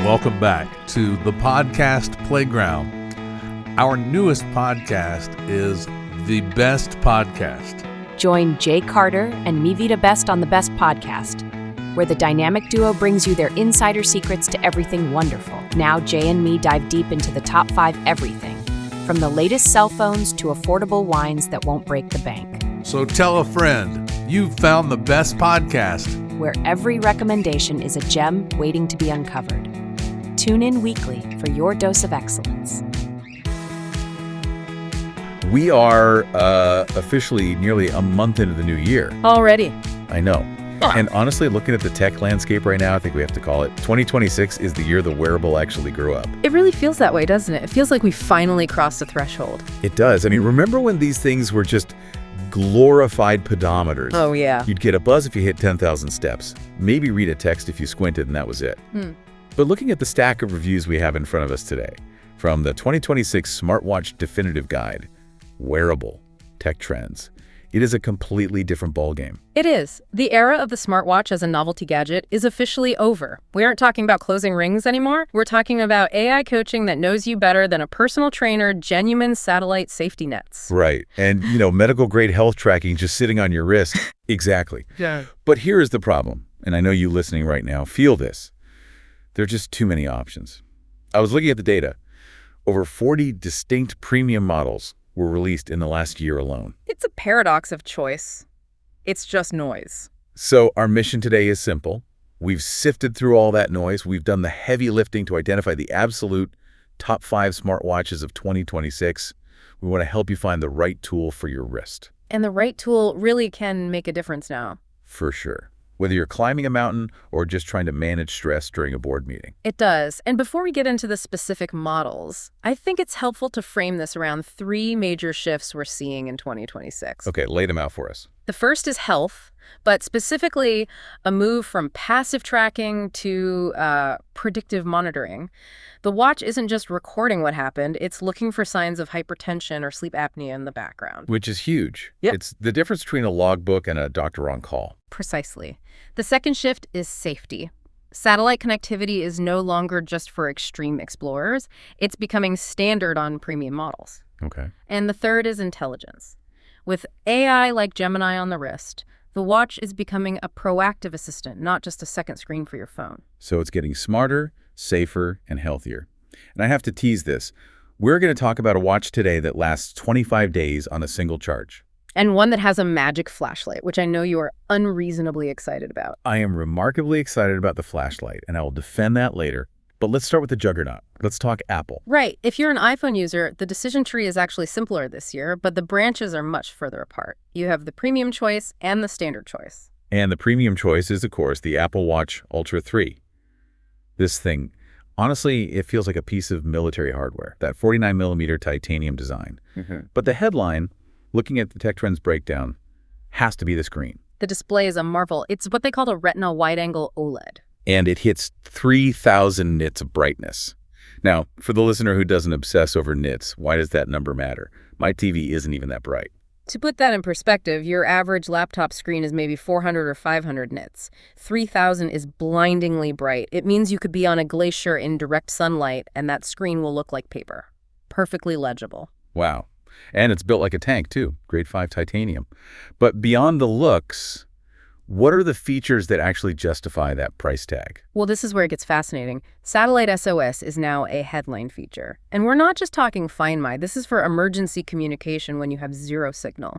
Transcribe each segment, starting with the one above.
Welcome back to the podcast playground. Our newest podcast is The Best Podcast. Join Jay Carter and me, Vida Best, on The Best Podcast, where the dynamic duo brings you their insider secrets to everything wonderful. Now Jay and me dive deep into the top 5 everything, from the latest cell phones to affordable wines that won't break the bank. So tell a friend, you've found The Best Podcast, where every recommendation is a gem waiting to be uncovered. Tune in weekly for your dose of excellence. We are officially nearly a month into the new year. Already. I know. And honestly, looking at the tech landscape right now, I think we have to call it 2026 is the year the wearable actually grew up. It really feels that way, doesn't it? It feels like we finally crossed the threshold. It does. I mean, remember when these things were just glorified pedometers? Oh, yeah. You'd get a buzz if you hit 10,000 steps. Maybe read a text if you squinted, and that was it. But looking at the stack of reviews we have in front of us today, from the 2026 Smartwatch Definitive Guide, Wearable Tech Trends, it is a completely different ballgame. It is. The era of the smartwatch as a novelty gadget is officially over. We aren't talking about closing rings anymore. We're talking about AI coaching that knows you better than a personal trainer, genuine satellite safety nets. Right. And, medical-grade health tracking just sitting on your wrist. Exactly. Yeah. But here is the problem, and I know you listening right now feel this. There are just too many options. I was looking at the data. Over 40 distinct premium models were released in the last year alone. It's a paradox of choice. It's just noise. So our mission today is simple. We've sifted through all that noise. We've done the heavy lifting to identify the absolute top 5 smartwatches of 2026. We want to help you find the right tool for your wrist. And the right tool really can make a difference now. For sure. Whether you're climbing a mountain or just trying to manage stress during a board meeting. It does. And before we get into the specific models, I think it's helpful to frame this around 3 major shifts we're seeing in 2026. Okay, lay them out for us. The first is health, but specifically a move from passive tracking to predictive monitoring. The watch isn't just recording what happened, it's looking for signs of hypertension or sleep apnea in the background. Which is huge. Yep. It's the difference between a logbook and a doctor on call. Precisely. The second shift is safety. Satellite connectivity is no longer just for extreme explorers. It's becoming standard on premium models. Okay. And the third is intelligence. With AI like Gemini on the wrist, the watch is becoming a proactive assistant, not just a second screen for your phone. So it's getting smarter, safer, and healthier. And I have to tease this. We're going to talk about a watch today that lasts 25 days on a single charge. And one that has a magic flashlight, which I know you are unreasonably excited about. I am remarkably excited about the flashlight, and I will defend that later. But let's start with the juggernaut. Let's talk Apple. Right. If you're an iPhone user, the decision tree is actually simpler this year, but the branches are much further apart. You have the premium choice and the standard choice. And the premium choice is, of course, the Apple Watch Ultra 3. This thing, honestly, it feels like a piece of military hardware, that 49mm titanium design. But the headline, looking at the Tech Trends breakdown, has to be the screen. The display is a marvel. It's what they call a Retina wide-angle OLED. And it hits 3,000 nits of brightness. Now, for the listener who doesn't obsess over nits, why does that number matter? My TV isn't even that bright. To put that in perspective, your average laptop screen is maybe 400 or 500 nits. 3,000 is blindingly bright. It means you could be on a glacier in direct sunlight, and that screen will look like paper. Perfectly legible. Wow. And it's built like a tank, too. Grade 5 titanium. But beyond the looks, what are the features that actually justify that price tag? Well, this is where it gets fascinating. Satellite SOS is now a headline feature. And we're not just talking Find My. This is for emergency communication when you have zero signal.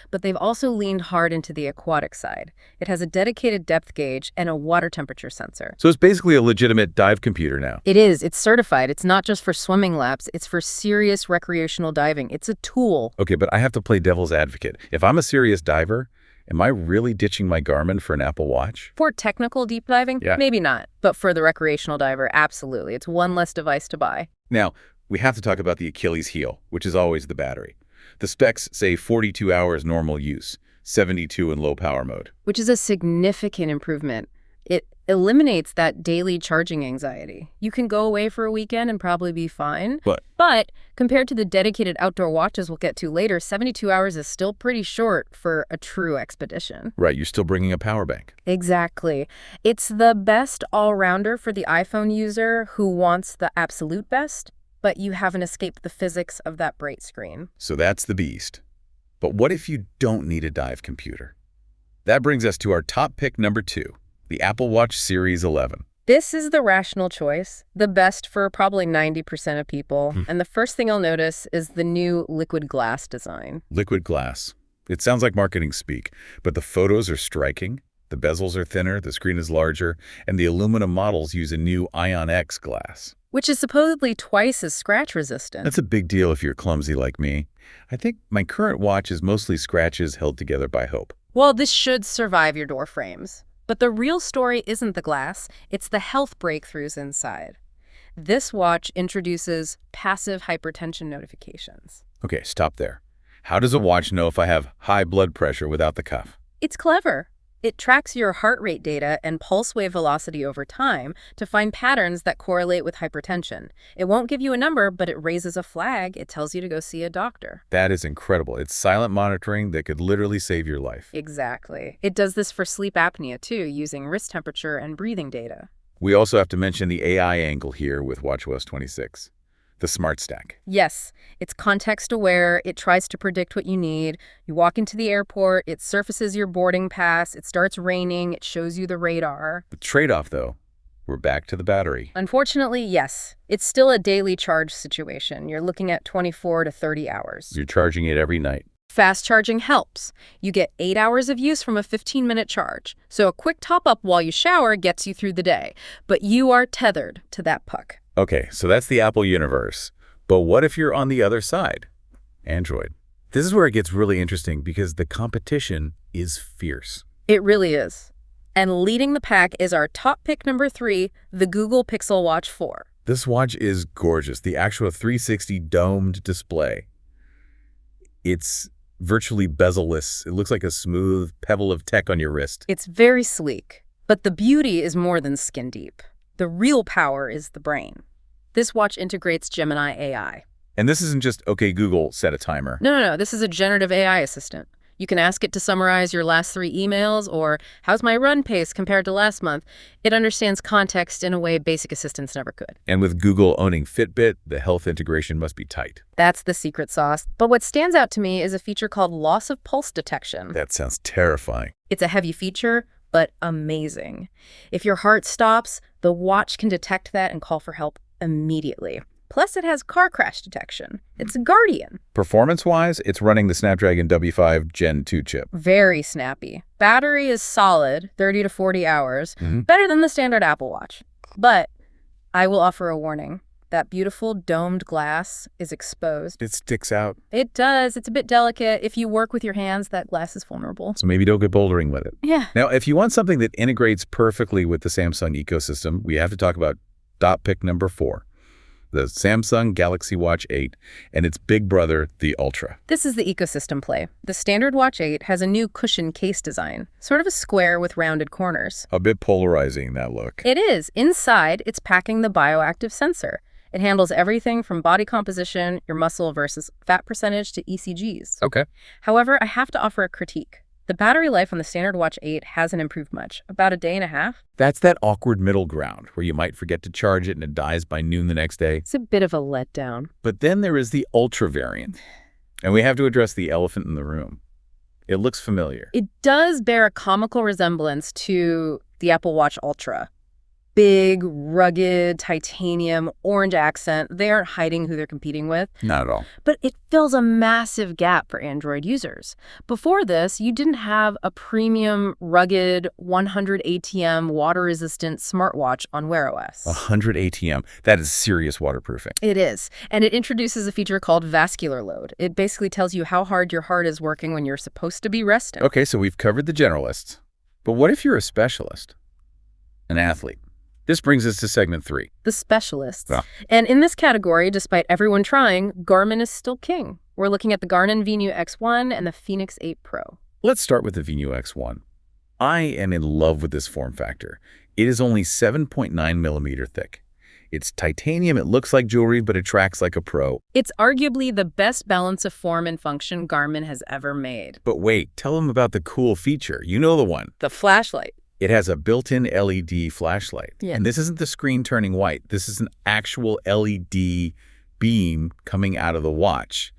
But they've also leaned hard into the aquatic side. It has a dedicated depth gauge and a water temperature sensor. So it's basically a legitimate dive computer now. It is. It's certified. It's not just for swimming laps. It's for serious recreational diving. It's a tool. Okay, but I have to play devil's advocate. If I'm a serious diver, am I really ditching my Garmin for an Apple Watch? For technical deep diving, maybe not. But for the recreational diver, absolutely. It's one less device to buy. Now, we have to talk about the Achilles heel, which is always the battery. The specs say 42 hours normal use, 72 in low power mode. Which is a significant improvement. It eliminates that daily charging anxiety. You can go away for a weekend and probably be fine. But compared to the dedicated outdoor watches we'll get to later, 72 hours is still pretty short for a true expedition. Right, you're still bringing a power bank. Exactly. It's the best all-rounder for the iPhone user who wants the absolute best, but you haven't escaped the physics of that bright screen. So that's the beast. But what if you don't need a dive computer? That brings us to our top pick number 2, the Apple Watch Series 11. This is the rational choice, the best for probably 90% of people. And the first thing I'll notice is the new liquid glass design. Liquid glass. It sounds like marketing speak, but the photos are striking. The bezels are thinner, the screen is larger, and the aluminum models use a new Ion X glass. Which is supposedly twice as scratch resistant. That's a big deal if you're clumsy like me. I think my current watch is mostly scratches held together by hope. Well, this should survive your door frames. But the real story isn't the glass, it's the health breakthroughs inside. This watch introduces passive hypertension notifications. Okay, stop there. How does a watch know if I have high blood pressure without the cuff? It's clever. It tracks your heart rate data and pulse wave velocity over time to find patterns that correlate with hypertension. It won't give you a number, but it raises a flag. It tells you to go see a doctor. That is incredible. It's silent monitoring that could literally save your life. Exactly. It does this for sleep apnea, too, using wrist temperature and breathing data. We also have to mention the AI angle here with WatchOS 26. The Smart Stack. Yes, it's context-aware. It tries to predict what you need. You walk into the airport, it surfaces your boarding pass, it starts raining, it shows you the radar. The trade-off, though, we're back to the battery. Unfortunately, yes. It's still a daily charge situation. You're looking at 24 to 30 hours. You're charging it every night. Fast charging helps. You get 8 hours of use from a 15-minute charge. So a quick top-up while you shower gets you through the day. But you are tethered to that puck. Okay, so that's the Apple universe. But what if you're on the other side? Android. This is where it gets really interesting because the competition is fierce. It really is. And leading the pack is our top pick number 3, the Google Pixel Watch 4. This watch is gorgeous. The actual 360 domed display. It's virtually bezel-less. It looks like a smooth pebble of tech on your wrist. It's very sleek, but the beauty is more than skin deep. The real power is the brain. This watch integrates Gemini AI. And this isn't just, okay, Google, set a timer. No. This is a generative AI assistant. You can ask it to summarize your last 3 emails or, how's my run pace compared to last month? It understands context in a way basic assistants never could. And with Google owning Fitbit, the health integration must be tight. That's the secret sauce. But what stands out to me is a feature called loss of pulse detection. That sounds terrifying. It's a heavy feature, but amazing. If your heart stops, the watch can detect that and call for help immediately. Plus, it has car crash detection. It's a guardian. Performance-wise, it's running the Snapdragon W5 Gen 2 chip. Very snappy. Battery is solid, 30 to 40 hours, better than the standard Apple Watch. But I will offer a warning. That beautiful domed glass is exposed. It sticks out. It does. It's a bit delicate. If you work with your hands, that glass is vulnerable. So maybe don't get bouldering with it. Yeah. Now, if you want something that integrates perfectly with the Samsung ecosystem, we have to talk about top pick number 4. The Samsung Galaxy Watch 8 and its big brother, the Ultra. This is the ecosystem play. The standard Watch 8 has a new cushion case design, sort of a square with rounded corners. A bit polarizing, that look. It is. Inside, it's packing the bioactive sensor. It handles everything from body composition, your muscle versus fat percentage to ECGs. Okay. However, I have to offer a critique. The battery life on the standard Watch 8 hasn't improved much, about a day and a half. That's that awkward middle ground where you might forget to charge it and it dies by noon the next day. It's a bit of a letdown. But then there is the Ultra variant. And we have to address the elephant in the room. It looks familiar. It does bear a comical resemblance to the Apple Watch Ultra. Big, rugged, titanium, orange accent. They aren't hiding who they're competing with. Not at all. But it fills a massive gap for Android users. Before this, you didn't have a premium, rugged, 100 ATM, water-resistant smartwatch on Wear OS. 100 ATM. That is serious waterproofing. It is. And it introduces a feature called vascular load. It basically tells you how hard your heart is working when you're supposed to be resting. Okay, so we've covered the generalists. But what if you're a specialist? An athlete? This brings us to segment 3. The specialists. Yeah. And in this category, despite everyone trying, Garmin is still king. We're looking at the Garmin Venu X1 and the Fenix 8 Pro. Let's start with the Venu X1. I am in love with this form factor. It is only 7.9 millimeter thick. It's titanium, it looks like jewelry, but it tracks like a pro. It's arguably the best balance of form and function Garmin has ever made. But wait, tell them about the cool feature. You know the one. The flashlight. It has a built-in LED flashlight. Yeah. And this isn't the screen turning white. This is an actual LED beam coming out of the watch.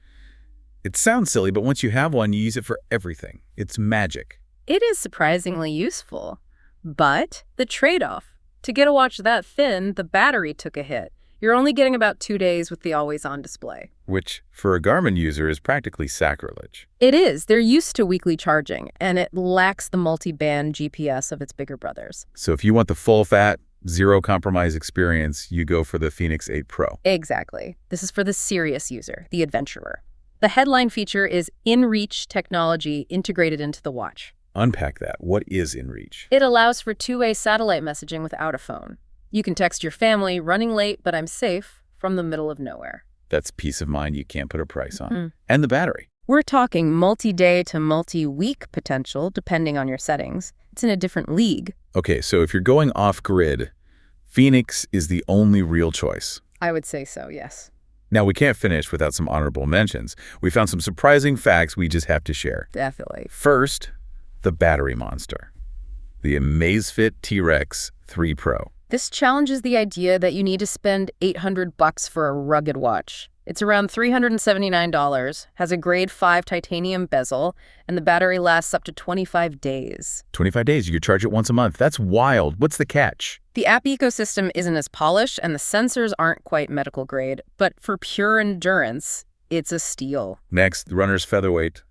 It sounds silly, but once you have one, you use it for everything. It's magic. It is surprisingly useful. But the trade-off. To get a watch that thin, the battery took a hit. You're only getting about 2 days with the always-on display. Which, for a Garmin user, is practically sacrilege. It is. They're used to weekly charging, and it lacks the multi-band GPS of its bigger brothers. So if you want the full-fat, zero-compromise experience, you go for the Fenix 8 Pro. Exactly. This is for the serious user, the adventurer. The headline feature is InReach technology integrated into the watch. Unpack that. What is InReach? It allows for two-way satellite messaging without a phone. You can text your family, running late, but I'm safe, from the middle of nowhere. That's peace of mind you can't put a price on. And the battery. We're talking multi-day to multi-week potential, depending on your settings. It's in a different league. Okay, so if you're going off-grid, Fenix is the only real choice. I would say so, yes. Now, we can't finish without some honorable mentions. We found some surprising facts we just have to share. Definitely. First, the battery monster. The Amazfit T-Rex 3 Pro. This challenges the idea that you need to spend $800 for a rugged watch. It's around $379, has a grade 5 titanium bezel, and the battery lasts up to 25 days. 25 days, you could charge it once a month. That's wild. What's the catch? The app ecosystem isn't as polished, and the sensors aren't quite medical grade, but for pure endurance, it's a steal. Next, the runner's featherweight,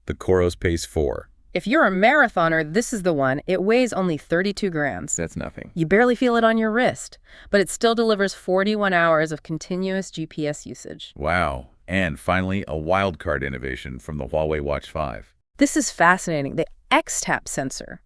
the Coros Pace 4. If you're a marathoner, this is the one. It weighs only 32 grams. That's nothing. You barely feel it on your wrist, but it still delivers 41 hours of continuous GPS usage. Wow. And finally, a wildcard innovation from the Huawei Watch 5. This is fascinating. The X-Tap sensor.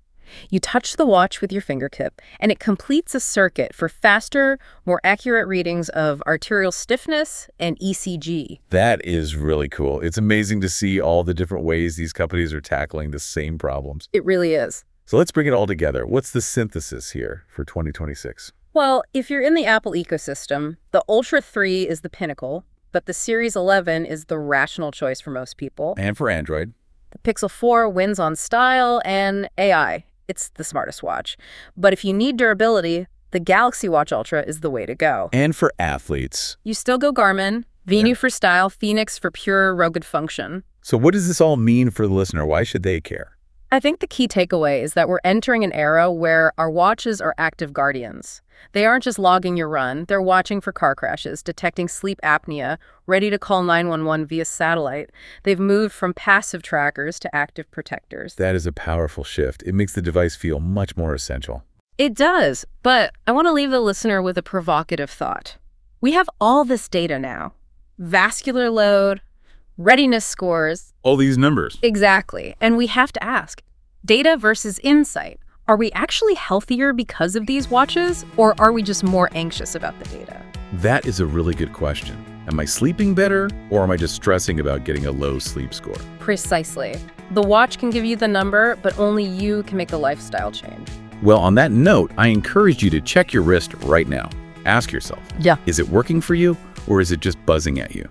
You touch the watch with your fingertip, and it completes a circuit for faster, more accurate readings of arterial stiffness and ECG. That is really cool. It's amazing to see all the different ways these companies are tackling the same problems. It really is. So let's bring it all together. What's the synthesis here for 2026? Well, if you're in the Apple ecosystem, the Ultra 3 is the pinnacle, but the Series 11 is the rational choice for most people. And for Android. The Pixel 4 wins on style and AI. It's the smartest watch. But if you need durability, the Galaxy Watch Ultra is the way to go. And for athletes. You still go Garmin, Venu for style, Fenix for pure rugged function. So what does this all mean for the listener? Why should they care? I think the key takeaway is that we're entering an era where our watches are active guardians. They aren't just logging your run, they're watching for car crashes, detecting sleep apnea, ready to call 911 via satellite. They've moved from passive trackers to active protectors. That is a powerful shift. It makes the device feel much more essential. It does, but I want to leave the listener with a provocative thought. We have all this data now. Vascular load, readiness scores. All these numbers. Exactly. And we have to ask, data versus insight. Are we actually healthier because of these watches, or are we just more anxious about the data? That is a really good question. Am I sleeping better, or am I just stressing about getting a low sleep score? Precisely. The watch can give you the number, but only you can make the lifestyle change. Well, on that note, I encourage you to check your wrist right now. Ask yourself, Yeah. Is it working for you, or is it just buzzing at you?